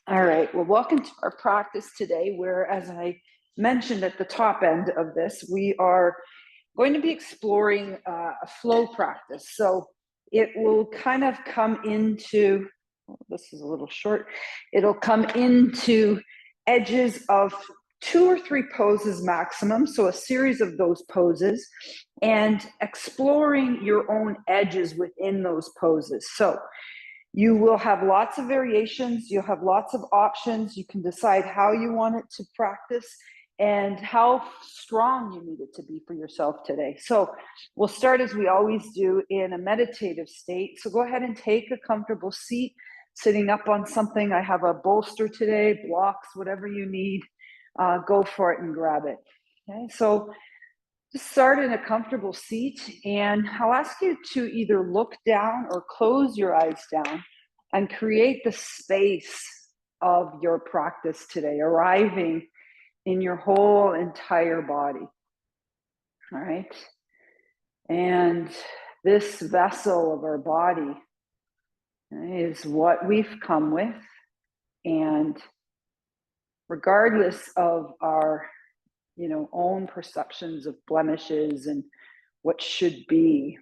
All right, well, welcome to our practice today, where, as I mentioned at the top end of this, we are going to be exploring a flow practice. So it will kind of come into, this is a little short, it'll come into edges of 2 or 3 poses maximum, so a series of those poses, and exploring your own edges within those poses. So you will have lots of variations. You'll have lots of options. You can decide how you want it to practice and how strong you need it to be for yourself today. So we'll start, as we always do, in a meditative state. So go ahead and take a comfortable seat, sitting up on something. I have a bolster today, blocks, whatever you need. Go for it and grab it. Okay, so just start in a comfortable seat, and I'll ask you to either look down or close your eyes down and create the space of your practice today, arriving in your whole entire body. All right. And this vessel of our body is what we've come with. And regardless of our own perceptions of blemishes and what should be,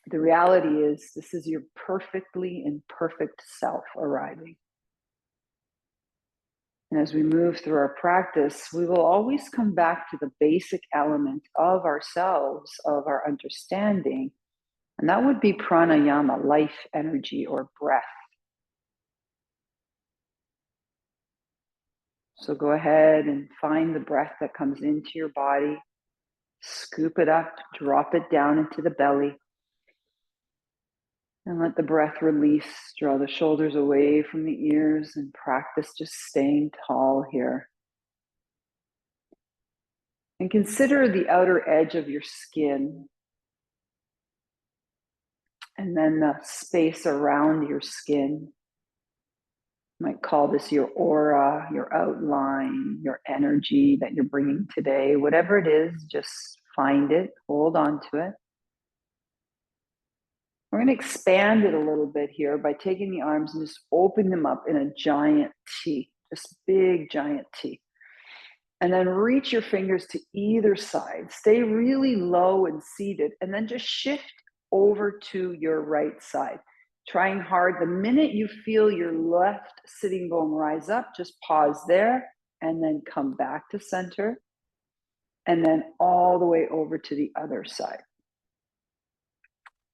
the reality is this is your perfectly imperfect self arriving. And as we move through our practice, we will always come back to the basic element of ourselves, of our understanding, and that would be pranayama, life energy, or breath. So go ahead and find the breath that comes into your body, scoop it up, drop it down into the belly, and let the breath release. Draw the shoulders away from the ears and practice just staying tall here. And consider the outer edge of your skin, and then the space around your skin. You might call this your aura, your outline, your energy that you're bringing today. Whatever it is, just find it, hold on to it. We're going to expand it a little bit here by taking the arms and just opening them up in a giant T, just big giant T. And then reach your fingers to either side. Stay really low and seated, and then just shift over to your right side. Trying hard. The minute you feel your left sitting bone rise up, just pause there and then come back to center, and then all the way over to the other side.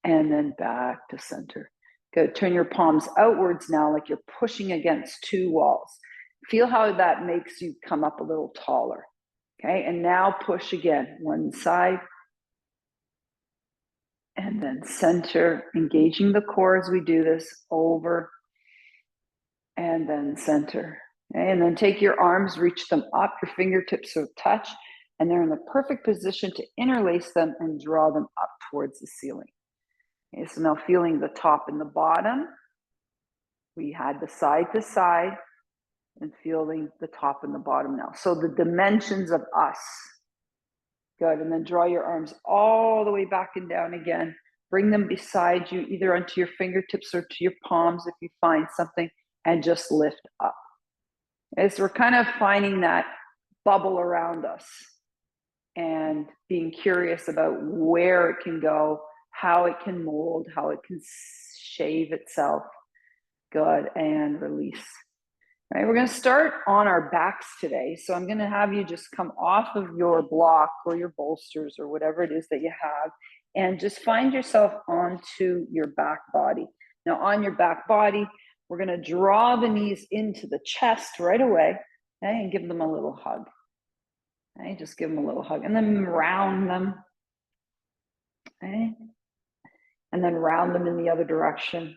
And then back to center. Good. Turn your palms outwards now, like you're pushing against 2 walls. Feel how that makes you come up a little taller. Okay, and now push again, one side, and then center, engaging the core as we do this, over, and then center. Okay, and then take your arms, reach them up, your fingertips will touch, and they're in the perfect position to interlace them and draw them up towards the ceiling. Okay, so now feeling the top and the bottom. We had the side to side, and feeling the top and the bottom now. So the dimensions of us. Good, and then draw your arms all the way back and down again. Bring them beside you, either onto your fingertips or to your palms if you find something, and just lift up. As we're kind of finding that bubble around us and being curious about where it can go, how it can mold, how it can shave itself. Good, and release. All right, we're going to start on our backs today. So I'm going to have you just come off of your block or your bolsters or whatever it is that you have, and just find yourself onto your back body. Now on your back body, we're going to draw the knees into the chest right away, okay, and give them a little hug. Okay, just give them a little hug, and then round them. Okay, and then round them in the other direction.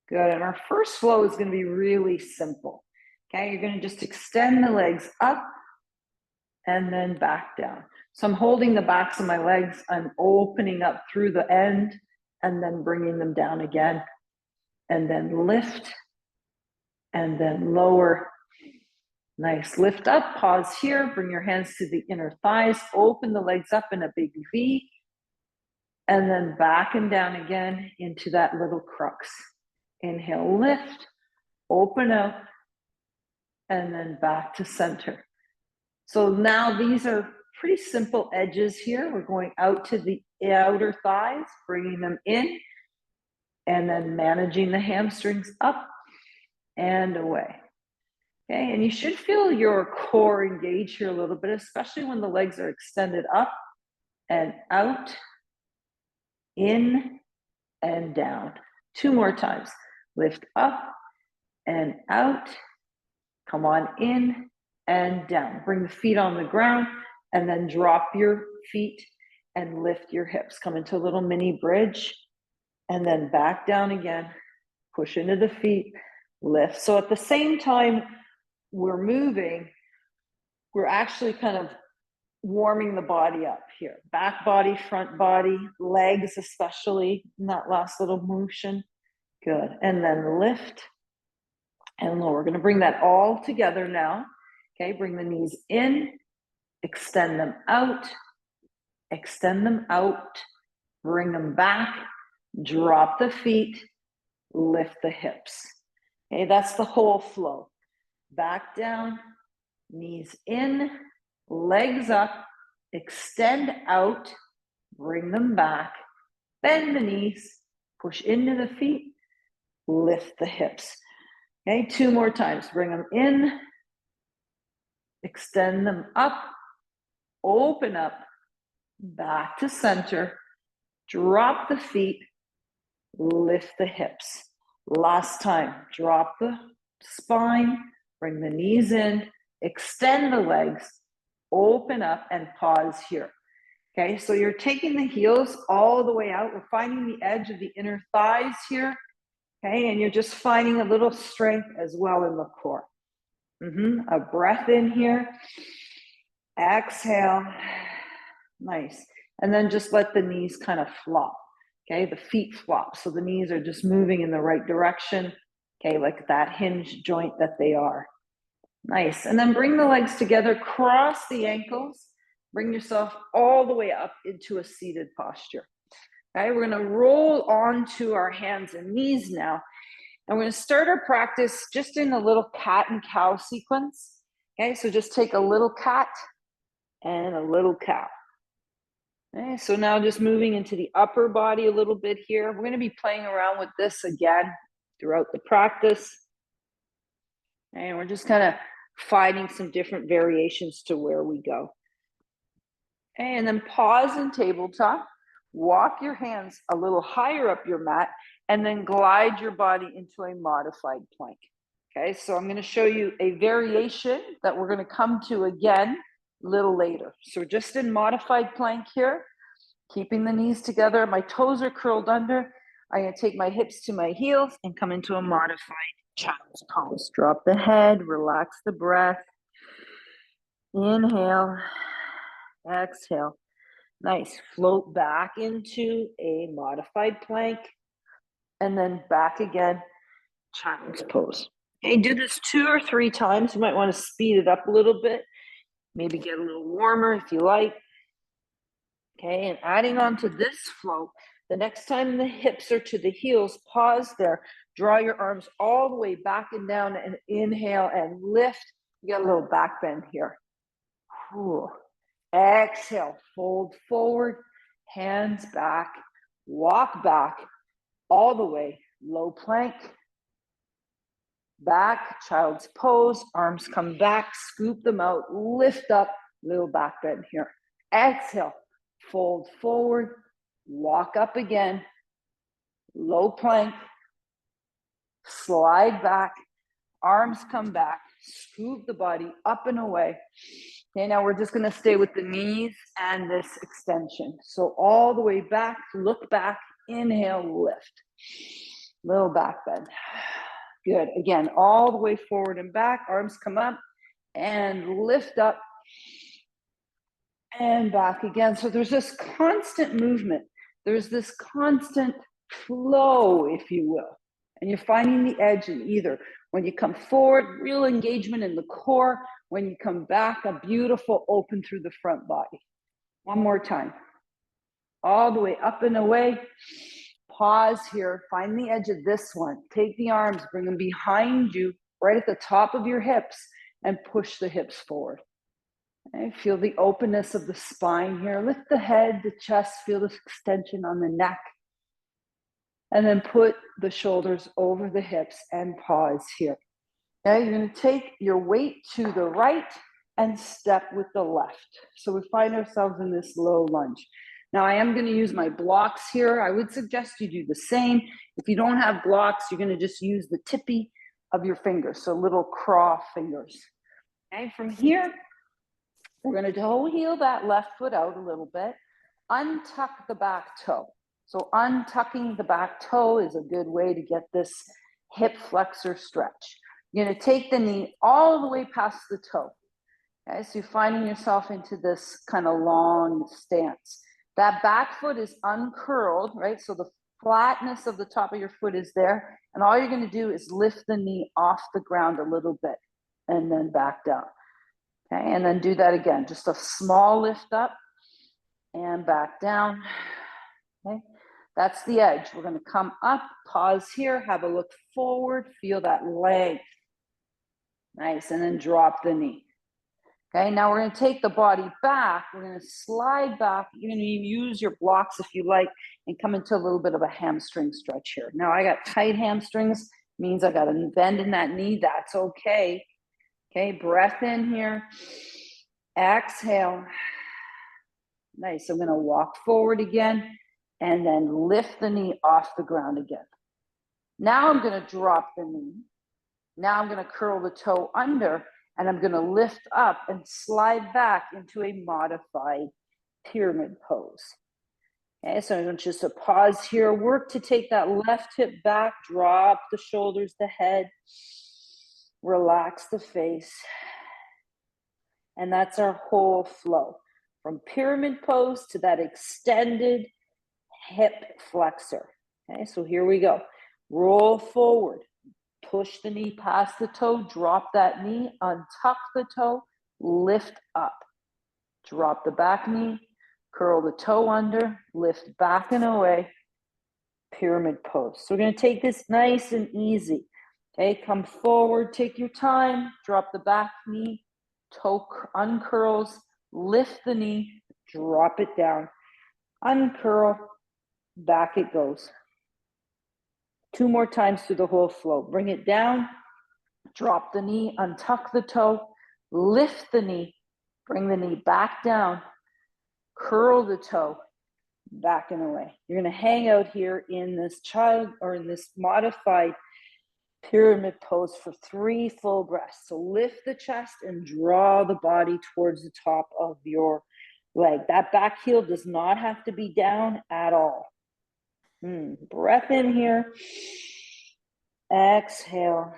Good, and our first flow is going to be really simple. Okay, you're going to just extend the legs up and then back down. So I'm holding the backs of my legs, I'm opening up through the end and then bringing them down again, and then lift and then lower. Nice, lift up, pause here, bring your hands to the inner thighs, open the legs up in a big V, and then back and down again into that little crux. Inhale, lift, open up, and then back to center. So now these are pretty simple edges here. We're going out to the outer thighs, bringing them in, and then managing the hamstrings up and away. Okay, and you should feel your core engage here a little bit, especially when the legs are extended up and out, in and down. 2 more times. Lift up and out. Come on in and down. Bring the feet on the ground and then drop your feet and lift your hips. Come into a little mini bridge and then back down again. Push into the feet, lift. So at the same time we're moving, we're actually kind of warming the body up here. Back body, front body, legs especially in that last little motion. Good. And then lift and lower. We're going to bring that all together now. Okay, bring the knees in, extend them out, bring them back, drop the feet, lift the hips. Okay, that's the whole flow. Back down, knees in, legs up, extend out, bring them back, bend the knees, push into the feet, lift the hips. Okay, 2 more times. Bring them in, extend them up, open up, back to center, drop the feet, lift the hips. Last time, drop the spine, bring the knees in, extend the legs, open up and pause here. Okay, so you're taking the heels all the way out. We're finding the edge of the inner thighs here. Okay, and you're just finding a little strength as well in the core. A breath in here. Exhale. Nice. And then just let the knees kind of flop. Okay, the feet flop. So the knees are just moving in the right direction. Okay, like that hinge joint that they are. Nice. And then bring the legs together, cross the ankles. Bring yourself all the way up into a seated posture. Okay, we're going to roll onto our hands and knees now. And we're going to start our practice just in a little cat and cow sequence. Okay, so just take a little cat and a little cow. Okay, so now just moving into the upper body a little bit here. We're going to be playing around with this again throughout the practice. And we're just kind of finding some different variations to where we go. Okay, and then pause in tabletop. Walk your hands a little higher up your mat and then glide your body into a modified plank. Okay, so I'm going to show you a variation that we're going to come to again a little later. So just in modified plank here, keeping the knees together, my toes are curled under. I'm going to take my hips to my heels and come into a modified child's pose. Drop the head, relax the breath. Inhale, exhale. Nice. Float back into a modified plank and then back again, child's pose. Okay, do this 2 or 3 times. You might want to speed it up a little bit, maybe get a little warmer if you like. Okay, and adding on to this flow, the next time the hips are to the heels, pause there, draw your arms all the way back and down and inhale and lift. You got a little back bend here. Ooh. Exhale, fold forward, hands back, walk back all the way, low plank, back, child's pose, arms come back, scoop them out, lift up, little back bend here. Exhale, fold forward, walk up again, low plank, slide back, arms come back, scoop the body up and away. Okay, now we're just going to stay with the knees and this extension. So all the way back, look back, inhale, lift. Little back bend. Good. Again, all the way forward and back, arms come up and lift up and back again. So there's this constant movement. There's this constant flow, if you will. And you're finding the edge in either. When you come forward, real engagement in the core. When you come back, a beautiful open through the front body. One more time. All the way up and away. Pause here, find the edge of this one. Take the arms, bring them behind you, right at the top of your hips, and push the hips forward. Okay, feel the openness of the spine here. Lift the head, the chest, feel this extension on the neck. And then put the shoulders over the hips and pause here. Okay, you're going to take your weight to the right and step with the left. So we find ourselves in this low lunge. Now I am going to use my blocks here. I would suggest you do the same. If you don't have blocks, you're going to just use the tippy of your fingers, so little claw fingers. Okay, from here, we're going to toe heel that left foot out a little bit. Untuck the back toe. So untucking the back toe is a good way to get this hip flexor stretch. You're going to take the knee all the way past the toe. Okay, so you're finding yourself into this kind of long stance. That back foot is uncurled, right? So the flatness of the top of your foot is there. And all you're going to do is lift the knee off the ground a little bit and then back down. Okay, and then do that again. Just a small lift up and back down. Okay, that's the edge. We're going to come up, pause here, have a look forward, feel that length. Nice, and then drop the knee. Okay, now we're going to take the body back. We're going to slide back. You're going to use your blocks if you like and come into a little bit of a hamstring stretch here. Now I got tight hamstrings, means I got a bend in that knee. That's okay. Okay, breath in here. Exhale. Nice, I'm going to walk forward again and then lift the knee off the ground again. Now I'm going to drop the knee. Now I'm going to curl the toe under and I'm going to lift up and slide back into a modified pyramid pose. Okay, so I'm going to just pause here, work to take that left hip back, drop the shoulders, the head, relax the face. And that's our whole flow from pyramid pose to that extended hip flexor. Okay, so here we go. Roll forward. Push the knee past the toe, drop that knee, untuck the toe, lift up. Drop the back knee, curl the toe under, lift back and away, pyramid pose. So we're going to take this nice and easy. Okay, come forward, take your time, drop the back knee, toe uncurls, lift the knee, drop it down, uncurl, back it goes. 2 more times through the whole flow. Bring it down, drop the knee, untuck the toe, lift the knee, bring the knee back down, curl the toe, back and away. You're going to hang out here in this child or in this modified pyramid pose for 3 full breaths. So lift the chest and draw the body towards the top of your leg. That back heel does not have to be down at all. Breath in here. Exhale.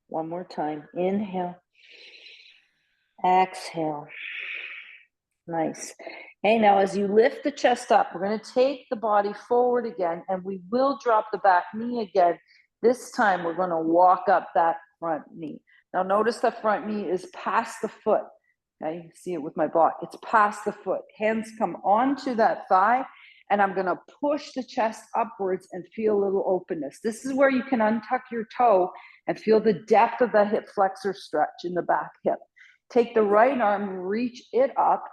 One more time. Inhale. Exhale. Nice. Okay, now as you lift the chest up, we're going to take the body forward again, and we will drop the back knee again. This time we're going to walk up that front knee. Now notice the front knee is past the foot. Okay, you can see it with my block. It's past the foot. Hands come onto that thigh, and I'm going to push the chest upwards and feel a little openness. This is where you can untuck your toe and feel the depth of the hip flexor stretch in the back hip. Take the right arm, reach it up,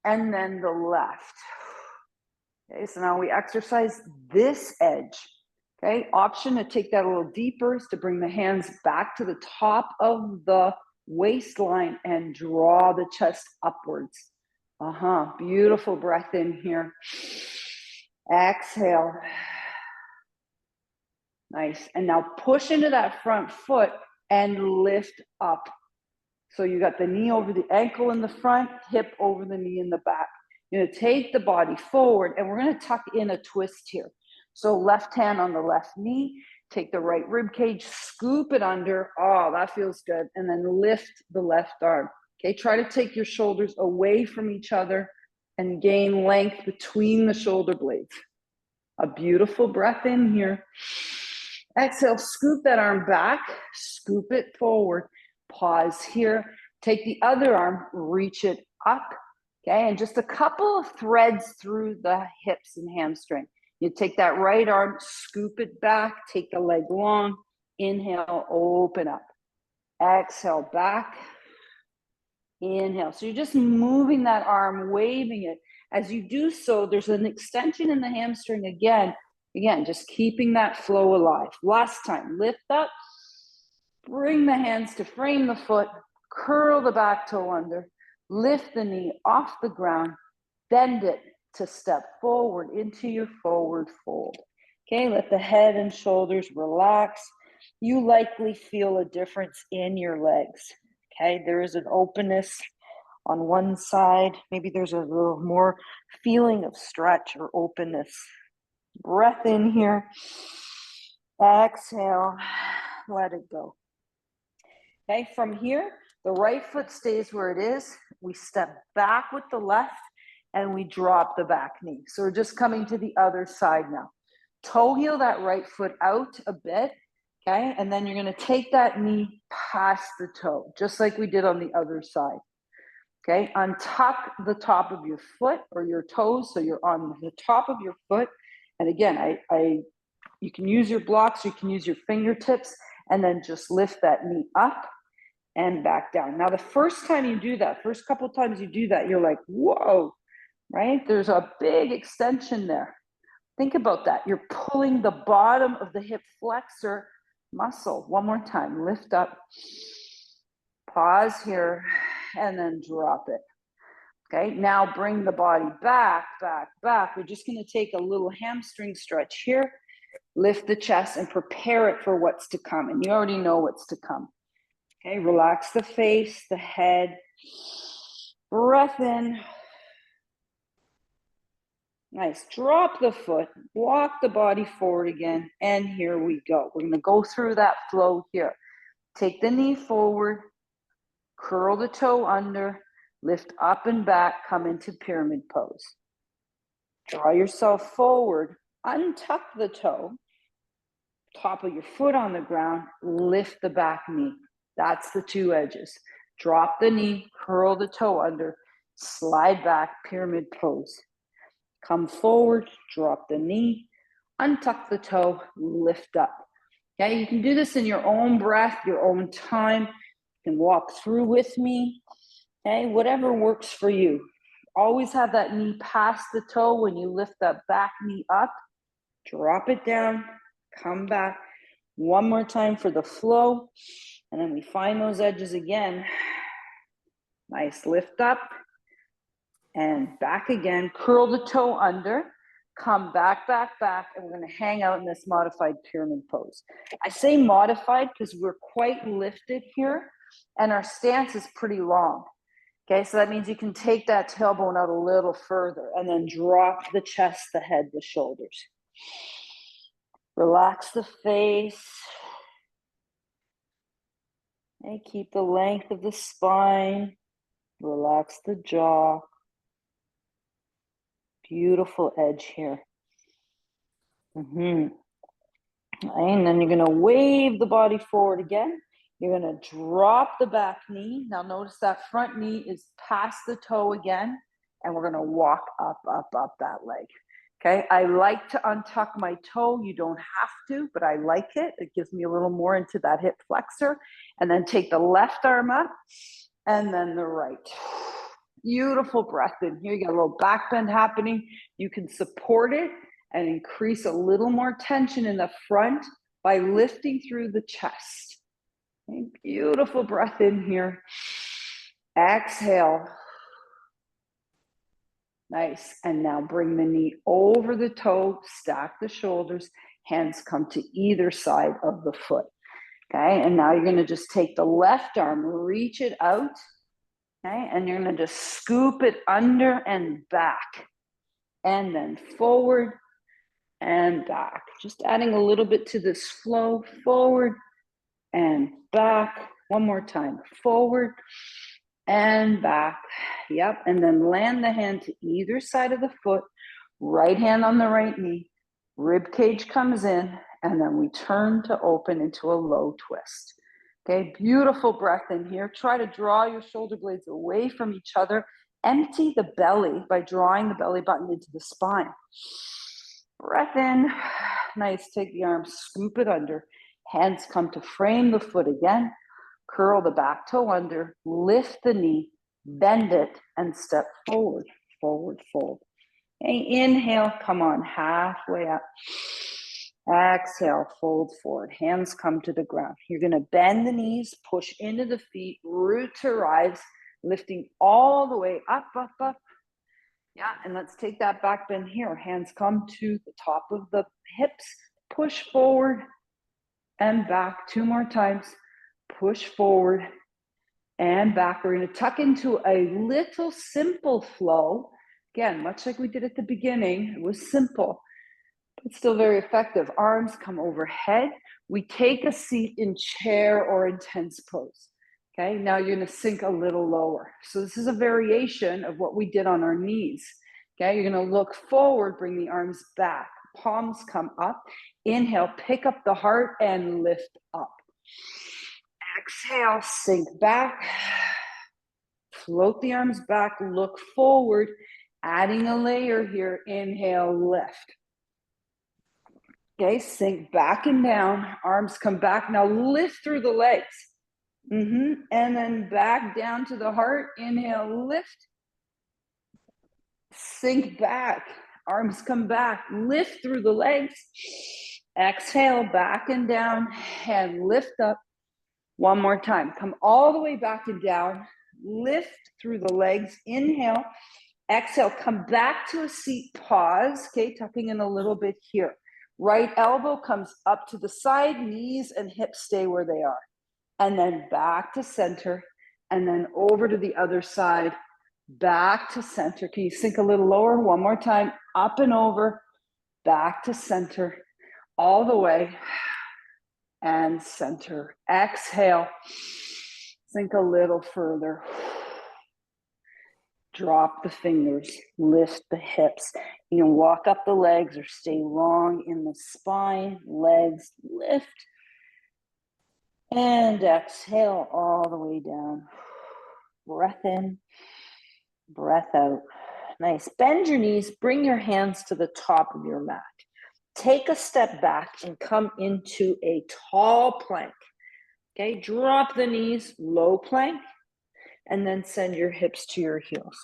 and then the left. Okay, so now we exercise this edge. Okay, option to take that a little deeper is to bring the hands back to the top of the waistline and draw the chest upwards. Beautiful breath in here. Exhale. Nice. And now push into that front foot and lift up. So you got the knee over the ankle in the front, hip over the knee in the back. You're going to take the body forward, and we're going to tuck in a twist here. So left hand on the left knee, take the right rib cage, scoop it under. Oh, that feels good. And then lift the left arm. Okay, try to take your shoulders away from each other and gain length between the shoulder blades. A beautiful breath in here. Exhale, scoop that arm back, scoop it forward. Pause here. Take the other arm, reach it up, Okay, and just a couple of threads through the hips and hamstring. You take that right arm, scoop it back, take the leg long, inhale, open up. Exhale, back, inhale. So you're just moving that arm, waving it. As you do so, there's an extension in the hamstring again. Again, just keeping that flow alive. Last time, lift up, bring the hands to frame the foot, curl the back toe under, lift the knee off the ground, bend it to step forward into your forward fold. Okay, let the head and shoulders relax. You likely feel a difference in your legs. Okay, there is an openness on one side. Maybe there's a little more feeling of stretch or openness. Breath in here. Exhale. Let it go. Okay, from here, the right foot stays where it is. We step back with the left and we drop the back knee. So we're just coming to the other side now. Toe heel that right foot out a bit. Okay, and then you're going to take that knee past the toe, just like we did on the other side. Okay, untuck the top of your foot or your toes, so you're on the top of your foot. And again, you can use your blocks, you can use your fingertips, and then just lift that knee up and back down. Now, the first time you do that, first couple of times you do that, you're like, whoa, right? There's a big extension there. Think about that. You're pulling the bottom of the hip flexor muscle. One more time, lift up, pause here, and then drop it. Okay, now bring the body back, back, back. We're just gonna take a little hamstring stretch here, lift the chest and prepare it for what's to come. And you already know what's to come. Okay, relax the face, the head, breath in. Nice, drop the foot, walk the body forward again, and here we go. We're gonna go through that flow here. Take the knee forward, curl the toe under, lift up and back, come into pyramid pose. Draw yourself forward, untuck the toe, top of your foot on the ground, lift the back knee. That's the two edges. Drop the knee, curl the toe under, slide back, pyramid pose. Come forward, drop the knee, untuck the toe, lift up. Okay, you can do this in your own breath, your own time. You can walk through with me. Okay, whatever works for you. Always have that knee past the toe when you lift that back knee up. Drop it down, come back. One more time for the flow. And then we find those edges again. Nice, lift up and back again. Curl the toe under, come back, back, back, and we're gonna hang out in this modified pyramid pose. I say modified because we're quite lifted here and our stance is pretty long. Okay, so that means you can take that tailbone out a little further and then drop the chest, the head, the shoulders. Relax the face. And keep the length of the spine. Relax the jaw. Beautiful edge here. And then you're going to wave the body forward again. You're going to drop the back knee. Now notice that front knee is past the toe again. And we're going to walk up, up, up that leg. Okay, I like to untuck my toe. You don't have to, but I like it. It gives me a little more into that hip flexor. And then take the left arm up and then the right. Beautiful breath in here. You got a little back bend happening. You can support it and increase a little more tension in the front by lifting through the chest. Okay, beautiful breath in here. Exhale. Nice. And now bring the knee over the toe, stack the shoulders, hands come to either side of the foot. Okay, and now you're going to just take the left arm, reach it out. Okay, and you're going to just scoop it under and back. And then forward and back. Just adding a little bit to this flow, forward and back. One more time, forward and back. Yep, and then land the hand to either side of the foot, right hand on the right knee, rib cage comes in, and then we turn to open into a low twist. Okay, beautiful breath in here. Try to draw your shoulder blades away from each other Empty the belly by drawing the belly button into the spine. Breath in. Nice. Take the arms, scoop it under. Hands come to frame the foot again. Curl the back toe under. Lift the knee. Bend it and step forward. Forward, fold. Okay, inhale. Come on. Halfway up. Exhale. Fold forward. Hands come to the ground. You're going to bend the knees. Push into the feet. Root to rise. Lifting all the way up, up, up. Yeah, and let's take that back bend here. Hands come to the top of the hips. Push forward and back. 2 more times. Push forward and back. We're going to tuck into a little simple flow. Again, much like we did at the beginning, it was simple, but still very effective. Arms come overhead. We take a seat in chair or in tense pose. Okay, now you're going to sink a little lower. So this is a variation of what we did on our knees. Okay, you're going to look forward, bring the arms back. Palms come up. Inhale, pick up the heart and lift up. Exhale, sink back. Float the arms back, look forward. Adding a layer here. Inhale, lift. Okay, sink back and down. Arms come back. Now lift through the legs. And then back down to the heart. Inhale, lift. Sink back. Arms come back. Lift through the legs. Exhale, back and down. And lift up. One more time. Come all the way back and down. Lift through the legs. Inhale. Exhale. Come back to a seat. Pause. Okay, tucking in a little bit here. Right elbow comes up to the side. Knees and hips stay where they are. And then back to center, and then over to the other side, back to center. Can you sink a little lower? One more time, up and over, back to center, all the way, and center. Exhale, sink a little further. Drop the fingers, lift the hips. You can walk up the legs or stay long in the spine, legs lift. And exhale all the way down. Breath in, breath out. Nice. Bend your knees, bring your hands to the top of your mat. Take a step back and come into a tall plank. Okay, drop the knees, low plank, and then send your hips to your heels.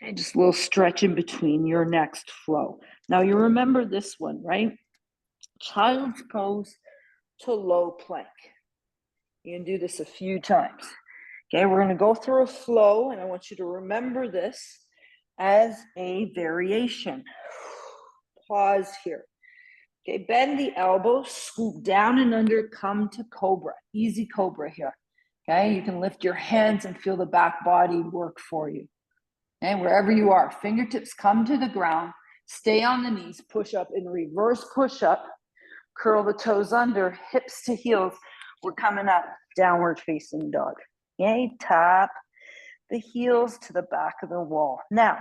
Okay, just a little stretch in between your next flow. Now you remember this one, right? Child's pose to low plank. You can do this a few times. Okay, we're going to go through a flow, and I want you to remember this as a variation. Pause here. Okay, bend the elbows, scoop down and under, come to cobra. Easy cobra here. Okay, you can lift your hands and feel the back body work for you. Okay, wherever you are, fingertips come to the ground, stay on the knees, push up in reverse push up, curl the toes under, hips to heels. We're coming up, downward facing dog. Okay, tap the heels to the back of the wall. Now,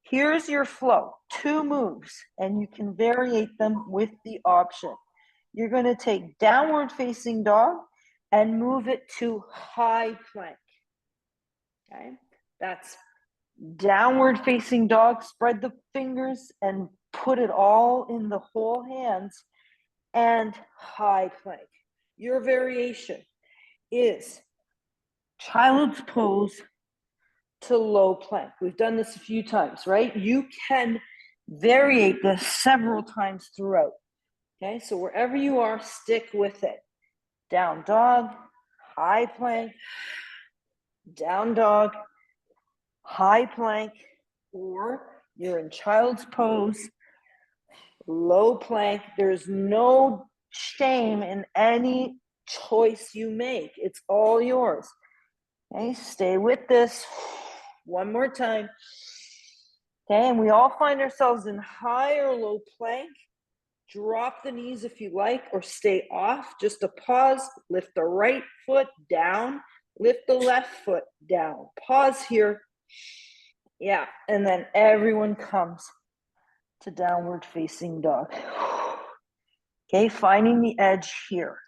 here's your flow. 2 moves, and you can variate them with the option. You're going to take downward facing dog and move it to high plank. Okay, that's downward facing dog. Spread the fingers and put it all in the whole hands and high plank. Your variation is child's pose to low plank. We've done this a few times, right? You can variate this several times throughout. Okay, so wherever you are, stick with it. Down dog, high plank, down dog, high plank, or you're in child's pose, low plank. There's no shame in any choice you make. It's all yours. Okay, stay with this. One more time. Okay, and we all find ourselves in high or low plank. Drop the knees if you like, or stay off. Just a pause. Lift the right foot down. Lift the left foot down. Pause here. Yeah, and then everyone comes to downward facing dog. Okay, finding the edge here.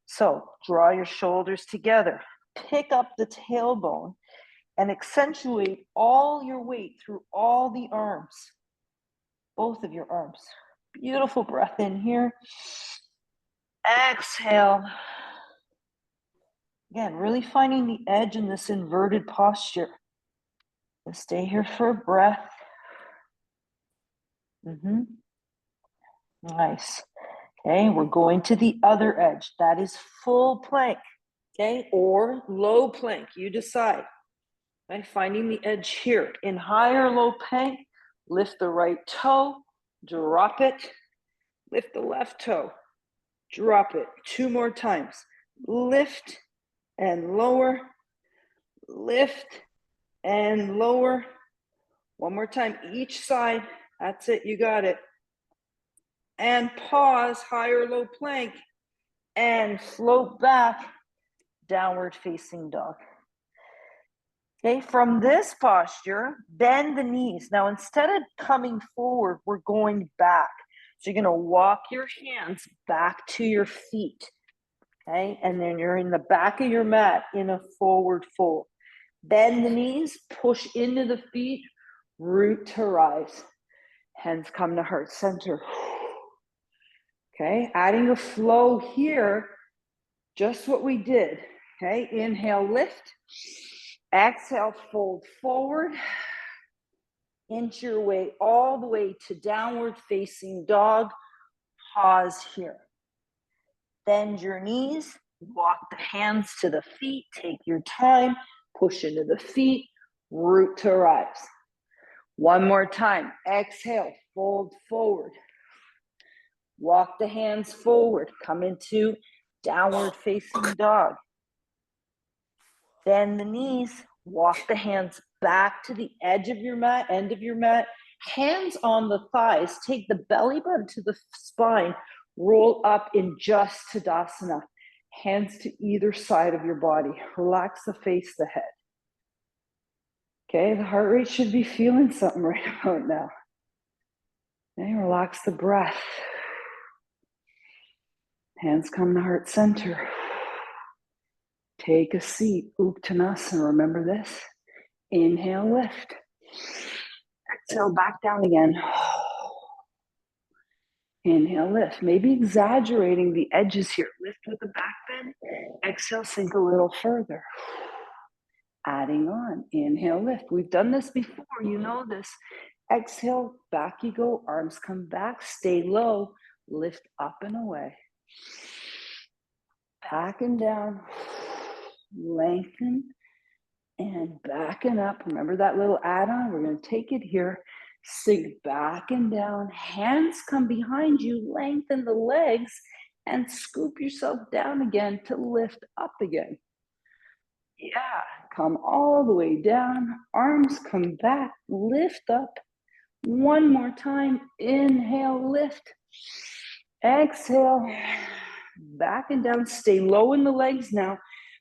So draw your shoulders together. Pick up the tailbone and accentuate all your weight through all the arms, both of your arms. Beautiful breath in here. Exhale. Again, really finding the edge in this inverted posture. Let's stay here for a breath. Nice. Okay, we're going to the other edge. That is full plank, okay, or low plank. You decide. Okay, finding the edge here. In high or low plank, lift the right toe, drop it, lift the left toe, drop it. 2 more times. Lift and lower, lift and lower. 1 more time, each side. That's it, you got it. And pause, high or low plank, and float back, downward facing dog. Okay, from this posture, bend the knees. Now, instead of coming forward, we're going back. So you're gonna walk your hands back to your feet, okay? And then you're in the back of your mat in a forward fold. Bend the knees, push into the feet, root to rise. Hands come to heart center. Okay, adding a flow here, just what we did. Okay, inhale, lift. Exhale, fold forward. Inch your way all the way to downward facing dog. Pause here. Bend your knees, walk the hands to the feet, take your time, push into the feet, root to rise. 1 more time. Exhale, fold forward. Walk the hands forward, come into downward facing dog. Bend the knees, walk the hands back to the edge of your mat, end of your mat. Hands on the thighs, take the belly button to the spine, roll up in just Tadasana. Hands to either side of your body. Relax the face, the head. Okay, the heart rate should be feeling something right about now. Okay, relax the breath. Hands come to heart center. Take a seat, Uttanasana. Remember this. Inhale, lift. Exhale, back down again. Inhale, lift. Maybe exaggerating the edges here. Lift with the back bend. Exhale, sink a little further. Adding on. Inhale, lift. We've done this before. You know this. Exhale, back you go. Arms come back. Stay low. Lift up and away. Back and down. Lengthen. And back and up. Remember that little add-on? We're going to take it here. Sink back and down. Hands come behind you. Lengthen the legs and scoop yourself down again to lift up again. Yeah, come all the way down. Arms come back. Lift up. 1 more time. Inhale, lift. Exhale. Back and down. Stay low in the legs now.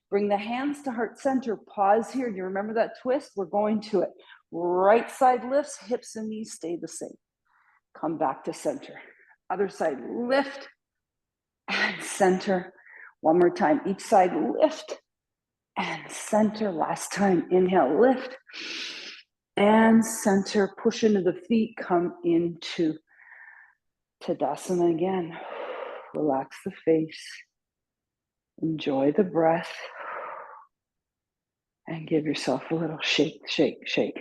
Bring the hands to heart center. Pause here. Do you remember that twist? We're going to it. Right side lifts, hips and knees stay the same. Come back to center. Other side, lift and center. 1 more time. Each side, lift and center. Last time. Inhale, lift and center. Push into the feet. Come into Tadasana again. Relax the face. Enjoy the breath. And give yourself a little shake, shake, shake.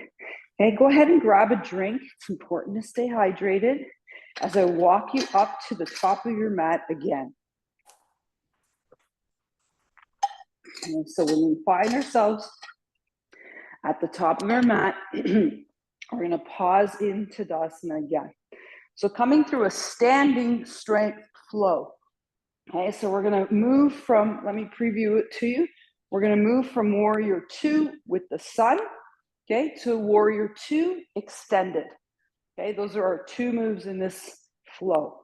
Okay, go ahead and grab a drink. It's important to stay hydrated as I walk you up to the top of your mat again. And so when we find ourselves at the top of our mat, we're going to pause in Tadasana again. So coming through a standing strength flow. Okay, so we're going to move from, let me preview it to you. We're going to move from Warrior 2 with the sun, okay, to Warrior 2 extended. Okay, those are our 2 moves in this flow.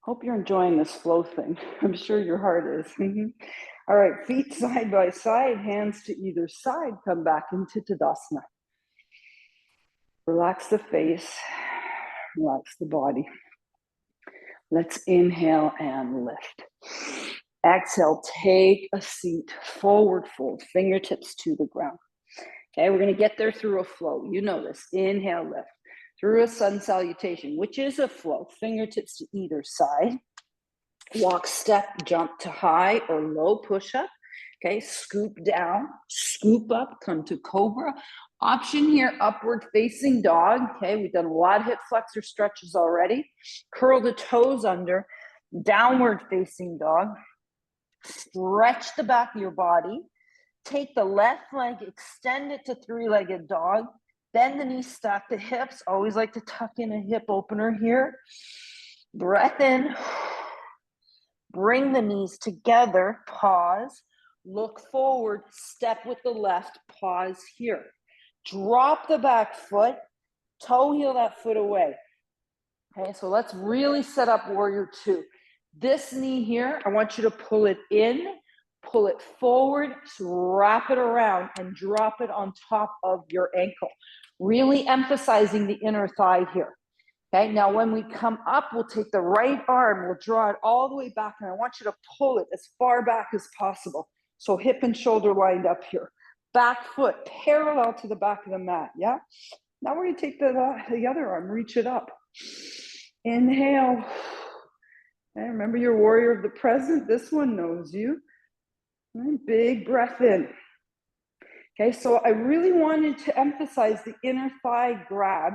Hope you're enjoying this flow thing. I'm sure your heart is. All right, feet side by side, hands to either side, come back into Tadasana. Relax the face, relax the body. Let's inhale and lift. Exhale, take a seat, forward fold, fingertips to the ground. Okay, we're going to get there through a flow. You know this. Inhale, lift. Through a sun salutation, which is a flow. Fingertips to either side. Walk, step, jump to high or low push-up. Okay, scoop down, scoop up, come to cobra. Option here, upward facing dog. Okay, we've done a lot of hip flexor stretches already. Curl the toes under, downward facing dog. Stretch the back of your body. Take the left leg, extend it to three-legged dog. Bend the knees, stack the hips. Always like to tuck in a hip opener here. Breath in. Bring the knees together, pause, look forward, step with the left, pause here. Drop the back foot, toe heel that foot away. Okay, so let's really set up warrior two. This knee here, I want you to pull it in, pull it forward, wrap it around and drop it on top of your ankle. Really emphasizing the inner thigh here. Okay, now when we come up, we'll take the right arm, we'll draw it all the way back, and I want you to pull it as far back as possible. So hip and shoulder lined up here. Back foot parallel to the back of the mat, yeah? Now we're gonna take the other arm, reach it up. Inhale. And remember your warrior of the present, this one knows you. And big breath in. Okay, so I really wanted to emphasize the inner thigh grab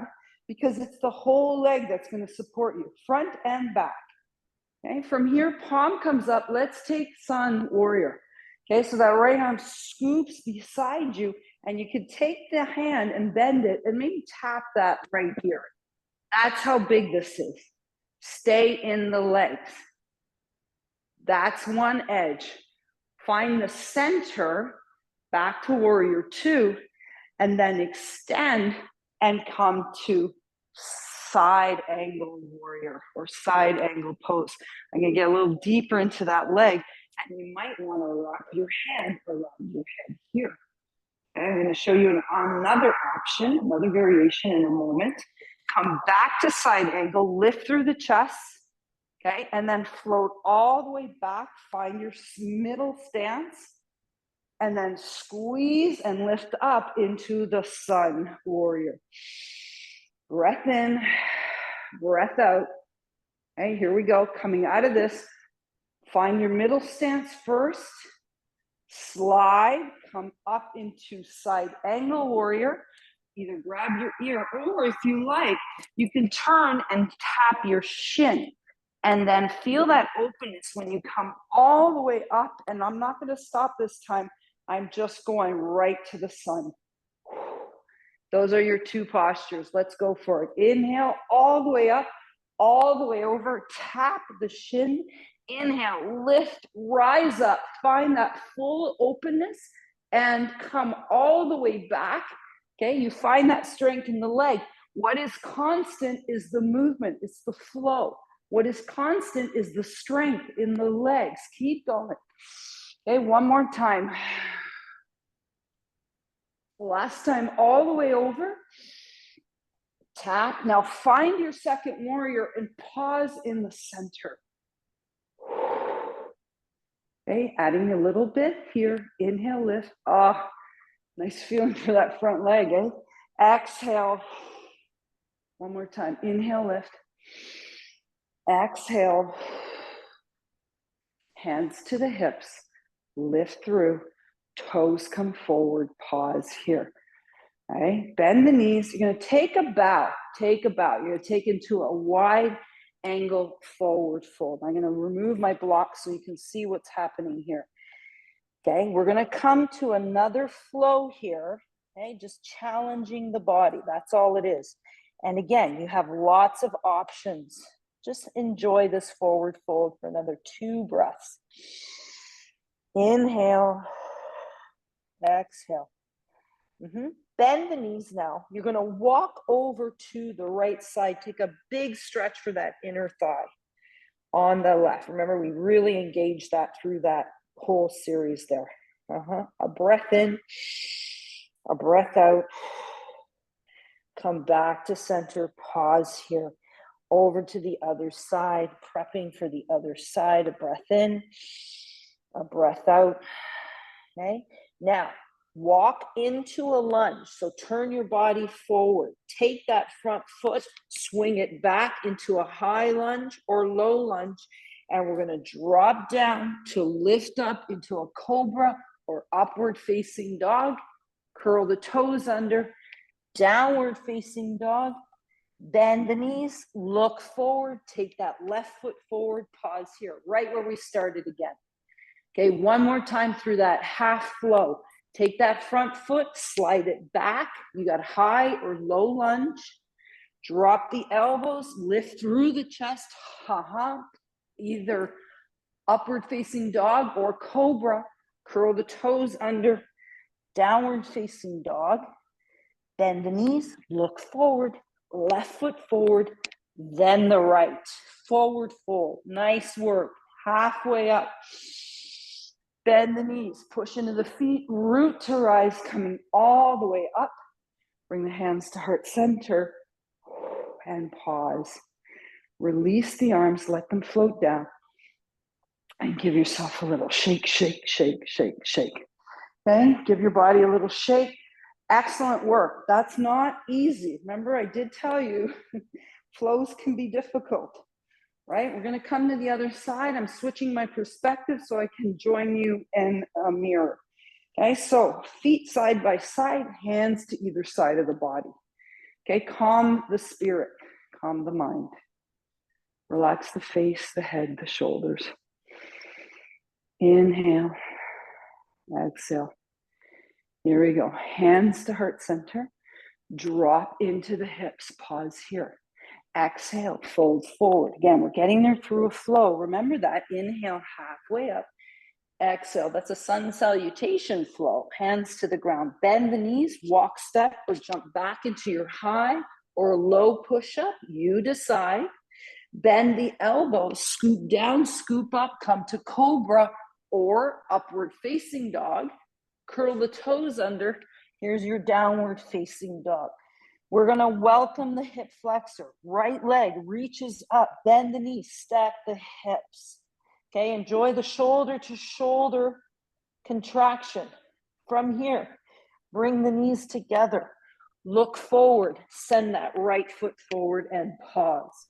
because it's the whole leg that's going to support you, front and back. Okay, from here, palm comes up. Let's take sun warrior. Okay, so that right arm scoops beside you, and you can take the hand and bend it and maybe tap that right here. That's how big this is. Stay in the legs. That's one edge. Find the center, back to warrior two, and then extend and come to side angle warrior or side angle pose. I'm gonna get a little deeper into that leg, and you might want to wrap your hand around your head here. Okay, I'm gonna show you another option, another variation in a moment. Come back to side angle, lift through the chest, okay, and then float all the way back, find your middle stance, and then squeeze and lift up into the sun warrior. Breath in, breath out. Okay, here we go. Coming out of this, find your middle stance first. Slide, come up into side angle warrior. Either grab your ear, or if you like, you can turn and tap your shin. And then feel that openness when you come all the way up. And I'm not going to stop this time. I'm just going right to the sun. Those are your two postures. Let's go for it. Inhale all the way up, all the way over. Tap the shin. Inhale, lift, rise up. Find that full openness and come all the way back. Okay, you find that strength in the leg. What is constant is the movement. It's the flow. What is constant is the strength in the legs. Keep going. Okay, one more time. Last time, all the way over. Tap. Now find your second warrior and pause in the center. Okay, adding a little bit here. Inhale, lift. Ah, nice feeling for that front leg, eh? Exhale. One more time. Inhale, lift. Exhale. Hands to the hips. Lift through. Toes come forward. Pause here. All right. Bend the knees. You're going to take a bow. Take a bow. You're going to take into a wide angle forward fold. I'm going to remove my block so you can see what's happening here. Okay. We're going to come to another flow here. Okay. Just challenging the body. That's all it is. And again, you have lots of options. Just enjoy this forward fold for another 2 breaths. Inhale. Exhale. Bend the knees now. You're going to walk over to the right side. Take a big stretch for that inner thigh on the left. Remember, we really engaged that through that whole series there. A breath in, a breath out. Come back to center. Pause here. Over to the other side, prepping for the other side. A breath in, a breath out. Okay. Now, walk into a lunge. So turn your body forward. Take that front foot, swing it back into a high lunge or low lunge. And we're going to drop down to lift up into a cobra or upward facing dog. Curl the toes under, downward facing dog. Bend the knees, look forward, take that left foot forward, pause here, right where we started again. Okay, one more time through that half flow. Take that front foot, slide it back. You got high or low lunge. Drop the elbows, lift through the chest, either upward facing dog or cobra. Curl the toes under, downward facing dog. Bend the knees, look forward, left foot forward, then the right. Forward fold, nice work. Halfway up. Bend the knees, push into the feet, root to rise, coming all the way up. Bring the hands to heart center and pause. Release the arms, let them float down. And give yourself a little shake, shake, shake, shake, shake. Okay, give your body a little shake. Excellent work. That's not easy. Remember, I did tell you, flows can be difficult, right? We're going to come to the other side. I'm switching my perspective so I can join you in a mirror. Okay, so feet side by side, hands to either side of the body. Okay, calm the spirit, calm the mind. Relax the face, the head, the shoulders. Inhale, exhale. Here we go. Hands to heart center. Drop into the hips. Pause here. Exhale, fold forward. Again, we're getting there through a flow. Remember that. Inhale, halfway up. Exhale, that's a sun salutation flow. Hands to the ground. Bend the knees, walk, step, or jump back into your high or low push-up. You decide. Bend the elbows, scoop down, scoop up, come to cobra or upward facing dog. Curl the toes under. Here's your downward facing dog. We're going to welcome the hip flexor. Right leg reaches up, bend the knee, stack the hips. Okay, enjoy the shoulder to shoulder contraction. From here, bring the knees together. Look forward, send that right foot forward and pause.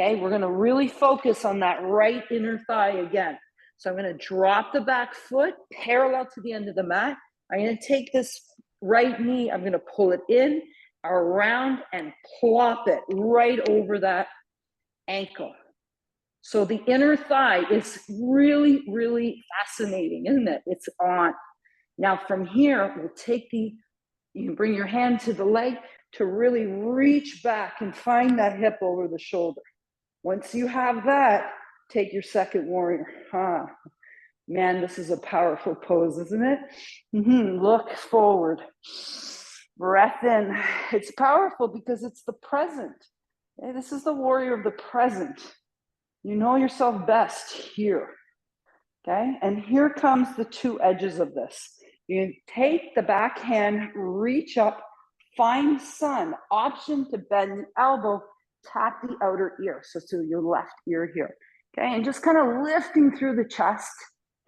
Okay, we're going to really focus on that right inner thigh again. So I'm going to drop the back foot parallel to the end of the mat. I'm going to take this right knee, I'm going to pull it in, around, and plop it right over that ankle. So the inner thigh is really, really fascinating, isn't it? It's on. Now from here, we'll take you can bring your hand to the leg to really reach back and find that hip over the shoulder. Once you have that, take your second warrior. Man, this is a powerful pose, isn't it? Look forward. Breath in. It's powerful because it's the present. Okay? This is the warrior of the present. You know yourself best here. Okay? And here comes the two edges of this. You take the back hand, reach up, find sun. Option to bend the elbow, tap the outer ear. So to your left ear here. Okay? And just kind of lifting through the chest.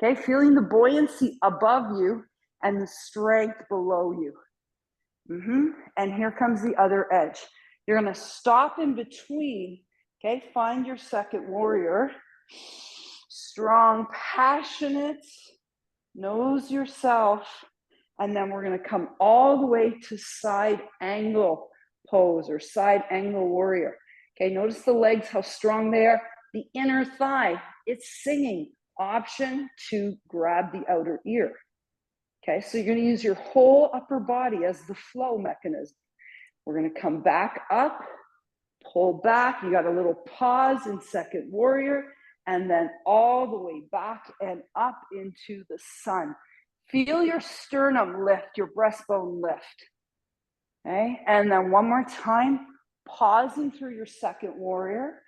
Okay, feeling the buoyancy above you and the strength below you. And here comes the other edge. You're going to stop in between. Okay, find your second warrior. Strong, passionate, knows yourself. And then we're going to come all the way to side angle pose or side angle warrior. Okay, notice the legs, how strong they are. The inner thigh, it's singing. Option to grab the outer ear. Okay, so you're going to use your whole upper body as the flow mechanism. We're going to come back up, pull back. You got a little pause in second warrior, and then all the way back and up into the sun. Feel your sternum lift, your breastbone lift. Okay, and then one more time, pausing through your second warrior,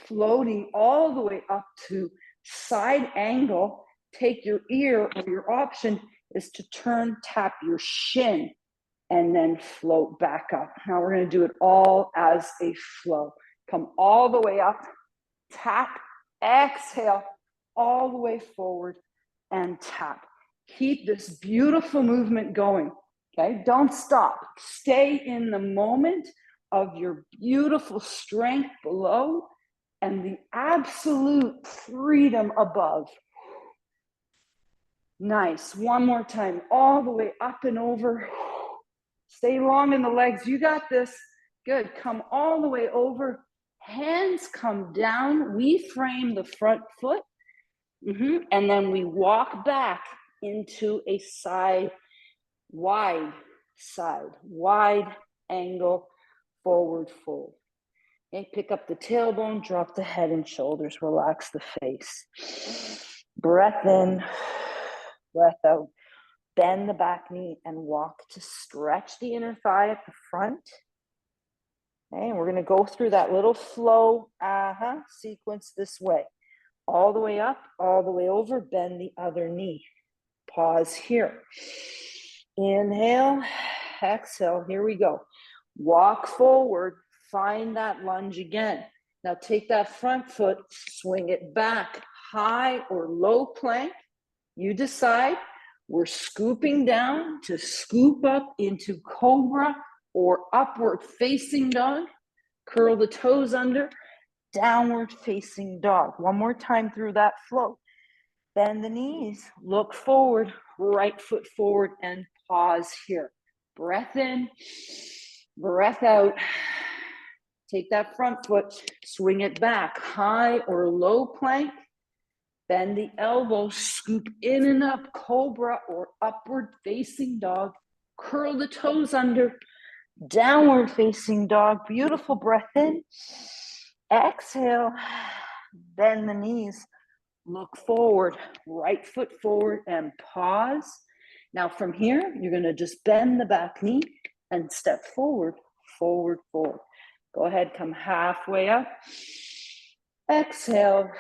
floating all the way up to side angle. Take your ear, or your option is to turn, tap your shin, and then float back up. Now we're going to do it all as a flow. Come all the way up, tap, exhale, all the way forward, and tap. Keep this beautiful movement going, okay? Don't stop. Stay in the moment of your beautiful strength below and the absolute freedom above. Nice. One more time, all the way up and over. Stay long in the legs. You got this. Good. Come all the way over. Hands come down. We frame the front foot. And then we walk back into a wide angle, forward fold. Okay, pick up the tailbone, drop the head and shoulders, relax the face. Breath in, breath out. Bend the back knee and walk to stretch the inner thigh at the front. Okay, and we're going to go through that little flow sequence this way. All the way up, all the way over, bend the other knee. Pause here. Inhale, exhale, here we go. Walk forward, find that lunge again. Now take that front foot, swing it back, high or low plank. You decide. We're scooping down to scoop up into cobra or upward facing dog. Curl the toes under, downward facing dog. One more time through that flow. Bend the knees, look forward, right foot forward, and pause here. Breath in, breath out. Take that front foot, swing it back, high or low plank. Bend the elbows, scoop in and up, cobra or upward facing dog. Curl the toes under, downward facing dog. Beautiful breath in. Exhale, bend the knees, look forward, right foot forward and pause. Now from here, you're gonna just bend the back knee and step forward, forward, forward. Go ahead, come halfway up. Exhale,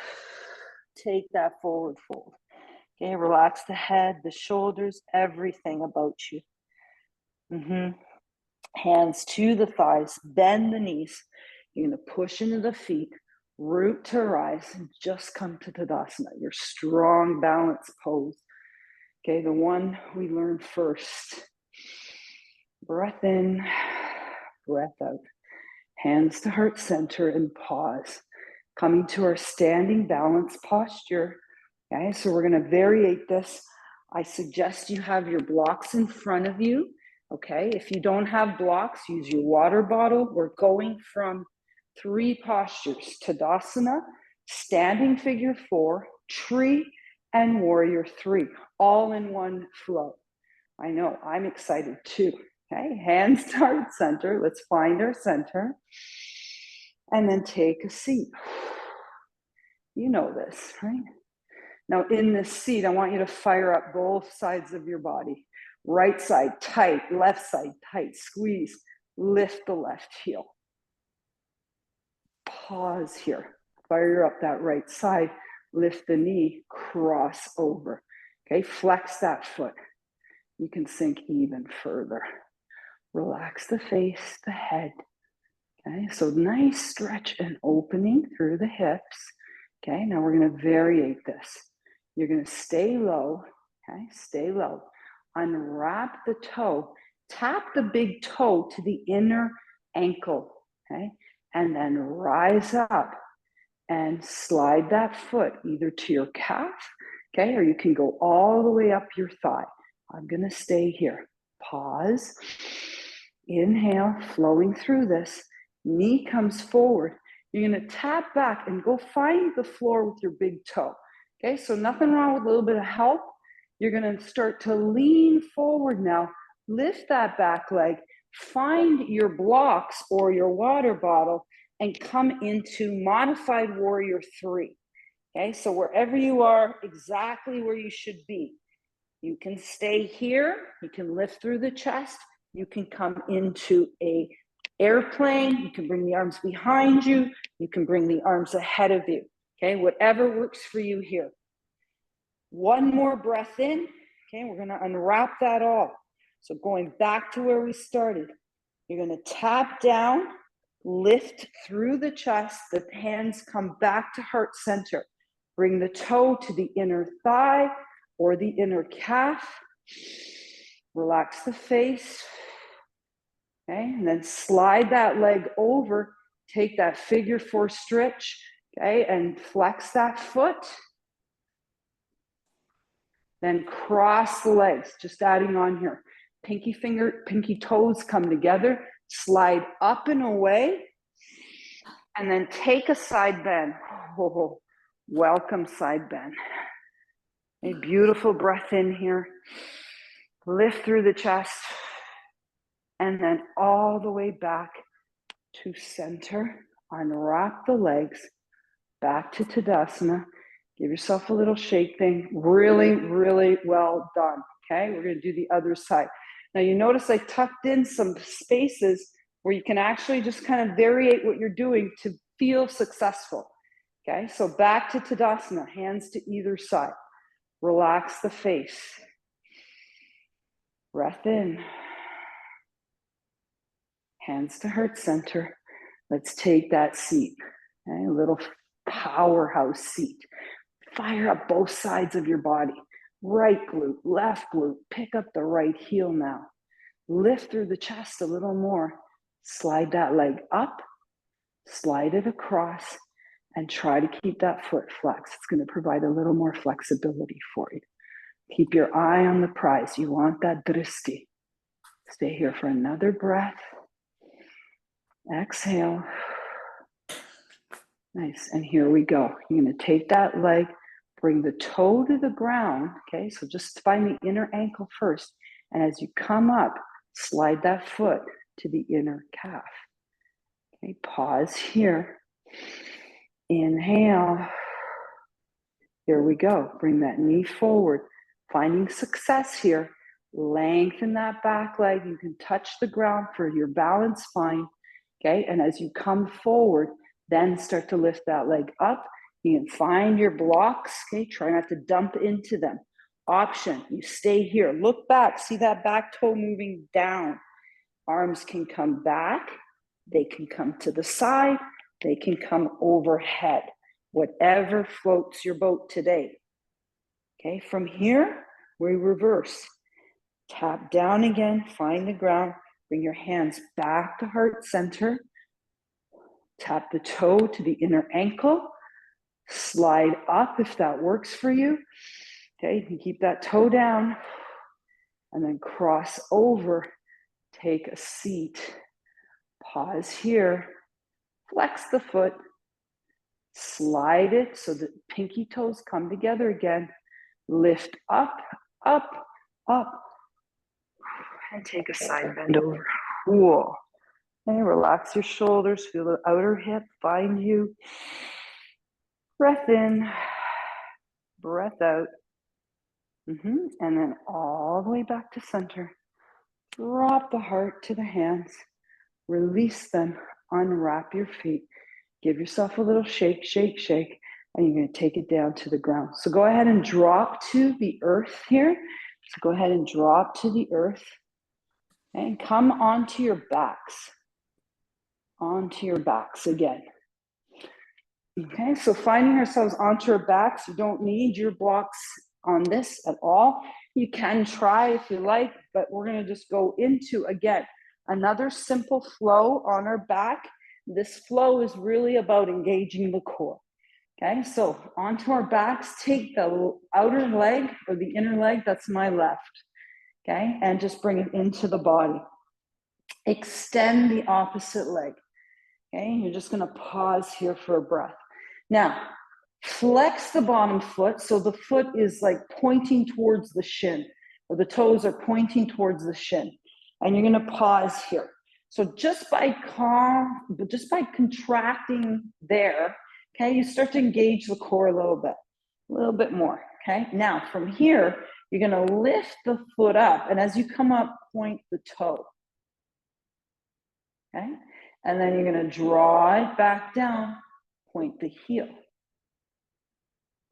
take that forward fold. Okay, relax the head, the shoulders, everything about you. Hands to the thighs, bend the knees. You're gonna push into the feet, root to rise, and just come to Tadasana, your strong balance pose. Okay, the one we learned first. Breath in, breath out. Hands to heart center and pause. Coming to our standing balance posture. Okay, so we're going to variate this. I suggest you have your blocks in front of you. Okay, if you don't have blocks, use your water bottle. We're going from 3 postures: Tadasana, standing figure 4, tree, and warrior 3, all in one flow. I know, I'm excited too. Okay, hands to heart center. Let's find our center. And then take a seat. You know this, right? Now in this seat, I want you to fire up both sides of your body. Right side tight, left side tight, squeeze, lift the left heel. Pause here, fire up that right side, lift the knee, cross over. Okay, flex that foot. You can sink even further. Relax the face, the head. Okay, so nice stretch and opening through the hips. Okay, now we're going to variate this. You're going to stay low. Okay, stay low. Unwrap the toe. Tap the big toe to the inner ankle. Okay, and then rise up and slide that foot either to your calf. Okay, or you can go all the way up your thigh. I'm going to stay here. Pause. Inhale, flowing through this. Knee comes forward. You're going to tap back and go find the floor with your big toe. Okay, so nothing wrong with a little bit of help. You're going to start to lean forward now. Lift that back leg. Find your blocks or your water bottle and come into modified warrior 3. Okay, so wherever you are, exactly where you should be. You can stay here. You can lift through the chest. You can come into a airplane. You can bring the arms behind you. You can bring the arms ahead of you. Okay, whatever works for you here. One more breath in. Okay, we're going to unwrap that all. So going back to where we started, you're going to tap down, lift through the chest. The hands come back to heart center. Bring the toe to the inner thigh. or the inner calf. Relax the face. Okay, and then slide that leg over. Take that figure 4 stretch, okay, and flex that foot. Then cross the legs, just adding on here. Pinky toes come together, slide up and away, and then take a side bend. Oh, welcome side bend. A beautiful breath in here. Lift through the chest, and then all the way back to center. Unwrap the legs, back to Tadasana. Give yourself a little shake thing. Really, really well done. Okay, we're going to do the other side. Now you notice I tucked in some spaces where you can actually just kind of variate what you're doing to feel successful. Okay, so back to Tadasana, hands to either side. Relax the face. Breath in. Hands to heart center. Let's take that seat. Okay, a little powerhouse seat. Fire up both sides of your body. Right glute, left glute. Pick up the right heel now. Lift through the chest a little more. Slide that leg up. Slide it across. And try to keep that foot flexed. It's going to provide a little more flexibility for you. Keep your eye on the prize. You want that dristi. Stay here for another breath. Exhale. Nice. And here we go. You're going to take that leg, bring the toe to the ground. Okay, so just find the inner ankle first. And as you come up, slide that foot to the inner calf. Okay, pause here. Inhale. Here we go. Bring that knee forward. Finding success here. Lengthen that back leg. You can touch the ground for your balance, fine. Okay, and as you come forward, then start to lift that leg up. You can find your blocks. Okay, try not to dump into them. Option, you stay here. Look back. See that back toe moving down. Arms can come back. They can come to the side. They can come overhead. Whatever floats your boat today. Okay, from here, we reverse. Tap down again, find the ground, bring your hands back to heart center. Tap the toe to the inner ankle. Slide up if that works for you. Okay, you can keep that toe down. And then cross over, take a seat. Pause here. Flex the foot. Slide it so that pinky toes come together again. Lift up, up, up. And take a side bend over. Cool. Okay, relax your shoulders. Feel the outer hip find you. Breath in. Breath out. And then all the way back to center. Drop the heart to the hands. Release them. Unwrap your feet. Give yourself a little shake, shake, shake. And you're going to take it down to the ground. So go ahead and drop to the earth here. So go ahead and drop to the earth. And come onto your backs. Onto your backs again. Okay, so finding ourselves onto our backs, you don't need your blocks on this at all. You can try if you like, but we're going to just go into, again, another simple flow on our back. This flow is really about engaging the core. Okay, so onto our backs, take the outer leg or the inner leg, that's my left. Okay, and just bring it into the body. Extend the opposite leg. Okay, you're just going to pause here for a breath. Now, flex the bottom foot so the foot is like pointing towards the shin, or the toes are pointing towards the shin. And you're going to pause here. So just by contracting there, okay, you start to engage the core a little bit more. Okay, now from here, you're going to lift the foot up, and as you come up, point the toe. Okay, and then you're going to draw it back down, point the heel.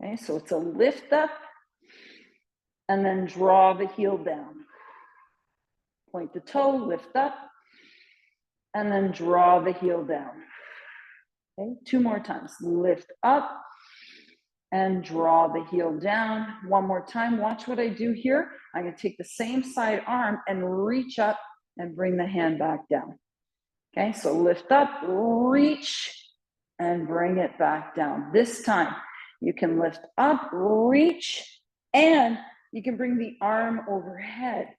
Okay, so it's a lift up, and then draw the heel down. Point the toe, lift up, and then draw the heel down. Okay, 2 more times. Lift up, and draw the heel down. One more time, watch what I do here. I'm gonna take the same side arm and reach up and bring the hand back down. Okay, so lift up, reach, and bring it back down. This time, you can lift up, reach, and you can bring the arm overhead.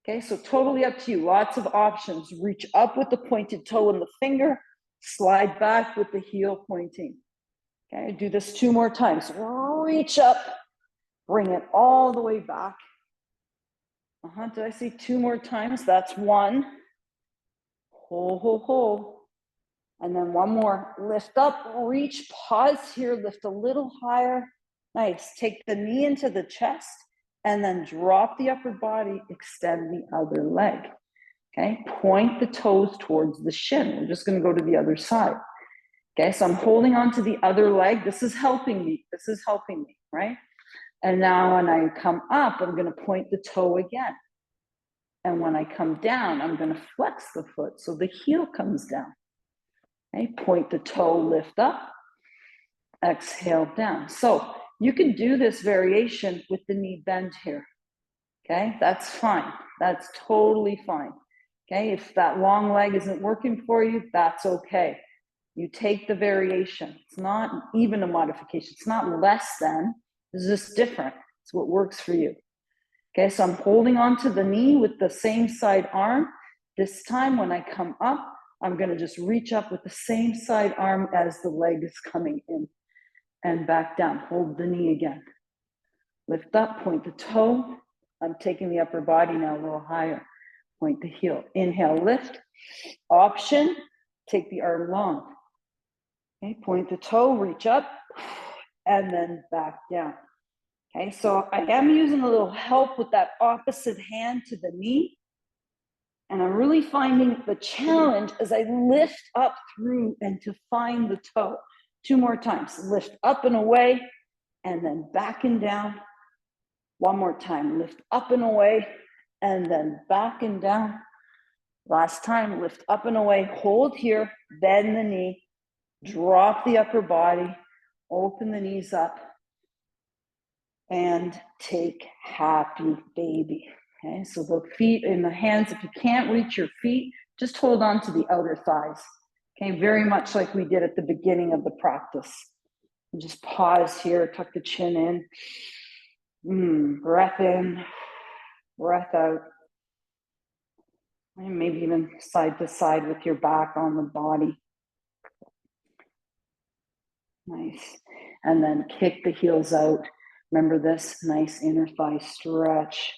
Okay, so totally up to you. Lots of options. Reach up with the pointed toe and the finger, slide back with the heel pointing. Okay, do this 2 more times. Reach up, bring it all the way back. Did I say 2 more times? That's 1. Hold. And then 1 more. Lift up, reach, pause here, lift a little higher. Nice. Take the knee into the chest and then drop the upper body, extend the other leg. Okay, point the toes towards the shin. We're just going to go to the other side. Okay, so I'm holding on to the other leg. This is helping me. Right? And now when I come up, I'm going to point the toe again. And when I come down, I'm going to flex the foot so the heel comes down. Okay, point the toe, lift up, exhale down. So you can do this variation with the knee bend here. Okay, that's fine. That's totally fine. Okay, if that long leg isn't working for you, that's okay. You take the variation. It's not even a modification. It's not less than. It's just different. It's what works for you. Okay, so I'm holding on to the knee with the same side arm. This time when I come up, I'm going to just reach up with the same side arm as the leg is coming in and back down. Hold the knee again. Lift up, point the toe. I'm taking the upper body now a little higher. Point the heel. Inhale, lift. Option, take the arm long. Okay, point the toe, reach up, and then back down. Okay, so I am using a little help with that opposite hand to the knee. And I'm really finding the challenge as I lift up through and to find the toe. 2 more times. Lift up and away, and then back and down. 1 more time. Lift up and away, and then back and down. Last time, lift up and away. Hold here, bend the knee, drop the upper body, open the knees up, and take happy baby. Okay, so the feet in the hands, if you can't reach your feet, just hold on to the outer thighs. Okay, very much like we did at the beginning of the practice. And just pause here, tuck the chin in. Breath in, breath out. And maybe even side to side with your back on the body. Nice. And then kick the heels out. Remember this nice inner thigh stretch,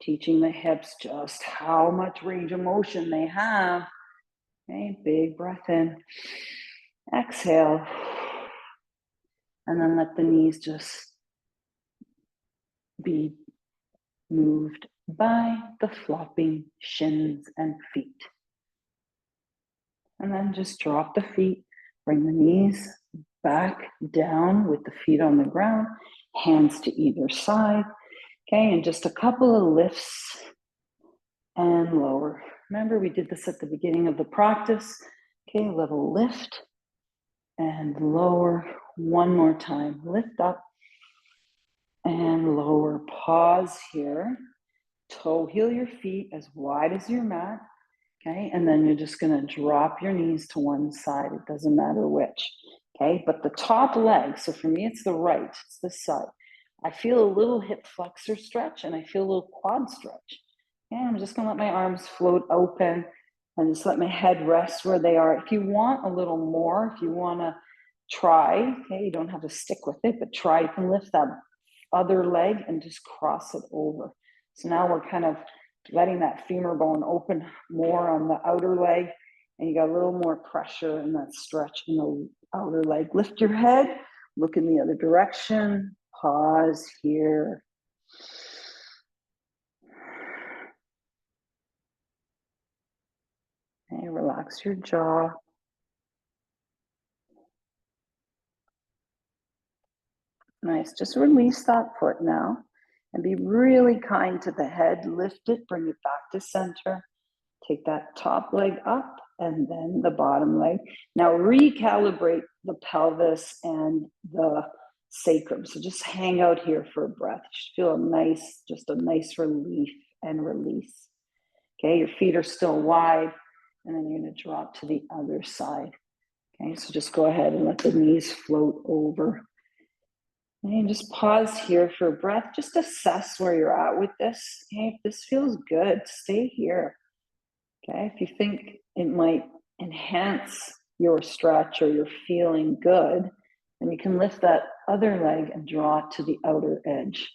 teaching the hips just how much range of motion they have. Okay, big breath in. Exhale. And then let the knees just be moved by the flopping shins and feet. And then just drop the feet, bring the knees back down with the feet on the ground, hands to either side. Okay, and just a couple of lifts and lower. Remember, we did this at the beginning of the practice. Okay, a little lift and lower. 1 more time. Lift up and lower. Pause here. Toe heel your feet as wide as your mat. Okay, and then you're just going to drop your knees to one side. It doesn't matter which. Okay, but the top leg, so for me it's the right, it's this side. I feel a little hip flexor stretch and I feel a little quad stretch. Okay, I'm just going to let my arms float open and just let my head rest where they are. If you want a little more, if you want to try, okay, you don't have to stick with it, but try. You can lift that other leg and just cross it over. So now we're kind of letting that femur bone open more on the outer leg, and you got a little more pressure in that stretch in the outer leg. Lift your head, look in the other direction, pause here. Okay, relax your jaw. Nice, just release that foot now and be really kind to the head. Lift it, bring it back to center. Take that top leg up and then the bottom leg. Now recalibrate the pelvis and the sacrum. So just hang out here for a breath. Just feel just a nice relief and release. Okay, your feet are still wide, and then you're going to drop to the other side. Okay, so just go ahead and let the knees float over. And just pause here for a breath. Just assess where you're at with this. Okay, if this feels good, stay here. Okay, if you think it might enhance your stretch or you're feeling good, then you can lift that other leg and draw to the outer edge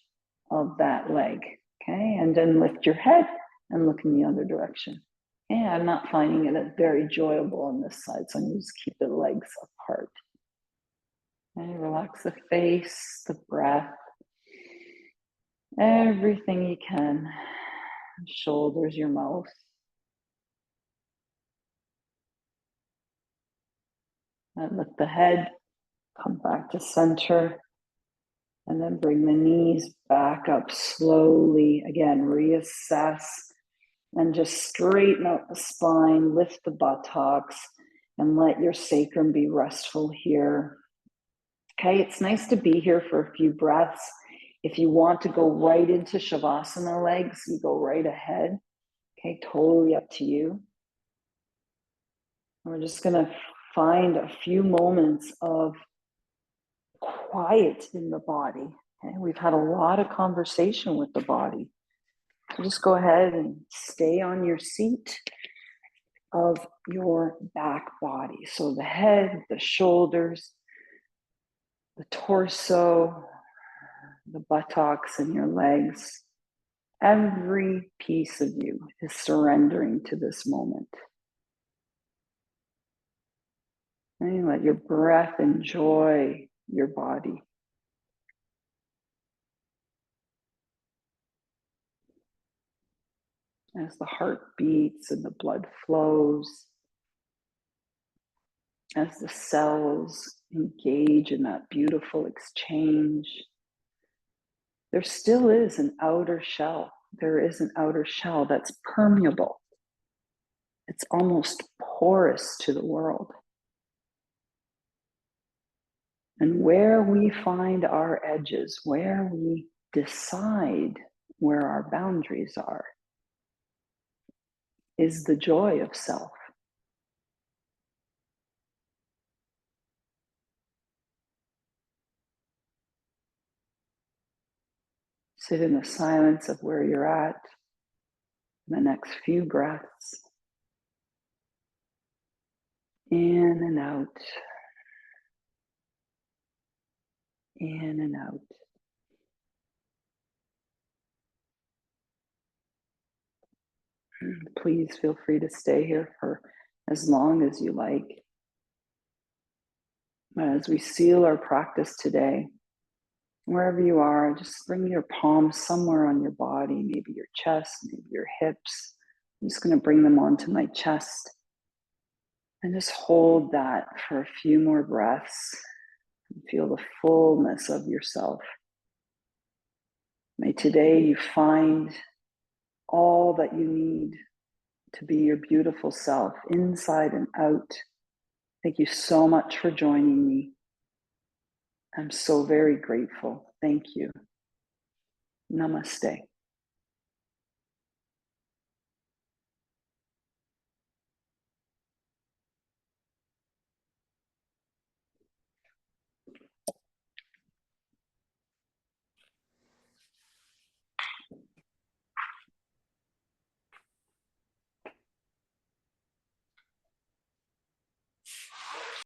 of that leg. Okay, and then lift your head and look in the other direction. Okay, I'm not finding it very enjoyable on this side, so I'm going to just keep the legs apart. Okay, relax the face, the breath, everything you can. Shoulders, your mouth. And lift the head, come back to center, and then bring the knees back up slowly. Again, reassess and just straighten out the spine, lift the buttocks, and let your sacrum be restful here. Okay, it's nice to be here for a few breaths. If you want to go right into Shavasana legs, you go right ahead. Okay, totally up to you. We're just going to find a few moments of quiet in the body. Okay? We've had a lot of conversation with the body. So just go ahead and stay on your seat of your back body. So the head, the shoulders, the torso, the buttocks, and your legs. Every piece of you is surrendering to this moment. And let your breath enjoy your body. As the heart beats and the blood flows, as the cells engage in that beautiful exchange, there still is an outer shell. There is an outer shell that's permeable. It's almost porous to the world. And where we find our edges, where we decide where our boundaries are, is the joy of self. Sit in the silence of where you're at the next few breaths. In and out. In and out. Please feel free to stay here for as long as you like. As we seal our practice today, wherever you are, just bring your palms somewhere on your body, maybe your chest, maybe your hips. I'm just going to bring them onto my chest and just hold that for a few more breaths and feel the fullness of yourself. May today you find all that you need to be your beautiful self, inside and out. Thank you so much for joining me. I'm so very grateful. Thank you. Namaste.